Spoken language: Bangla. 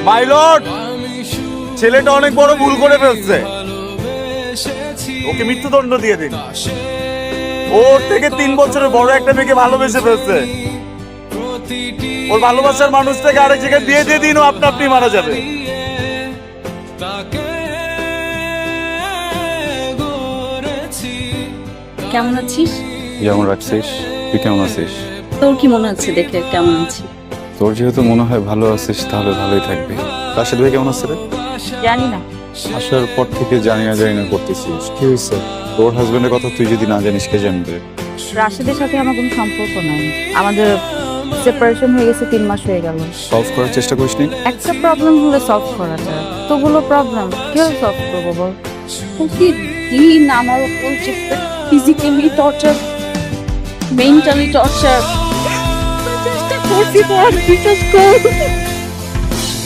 মাই লর্ড, ছেলেটা অনেক বড় ভুল করে ফেলছে, ওকে মৃত্যুদণ্ড দিয়ে দিন। ওর থেকে 3 বছরের বড় একটা মেয়েকে ভালোবেসে ফেলছে, ওর ভালোবাসার মানুষটাকে আরেক জায়গায় দিয়ে দিন, ও আপনা আপনি মারা যাবে। কেমন আছিস? যেমন রাখছিস, তুই কেমন আছিস? তোর কি মনে হচ্ছে দেখে কেমন আছি? তোর যেহেতু মনে হয় ভালো আছিস তাহলে ভালোই থাকবি। রাশেদ ভাই কেমন আছে রে? জানি না। আসার পর থেকে জানি না করতেছিস, কি হয়েছে? তোর হাজবেন্ডের কথা তুই যদি না জানিস কে জানবে? রাশেদের সাথে আমার কোনো সম্পর্ক নাই। আমাদের সেপারেশন হয়ে গেছে 3 মাস হয়ে গেল। সলভ করার চেষ্টা করিস নি? একটা প্রবলেম হলে সলভ করা যায়, তোগুলো প্রবলেম কিভাবে সলভ করবো বল? প্রতিদিন আমার উপর যে ফিজিক্যালি টর্চার, মেন্টালি টর্চার, চেষ্টা করছি তো আর বিশ্বাস কর।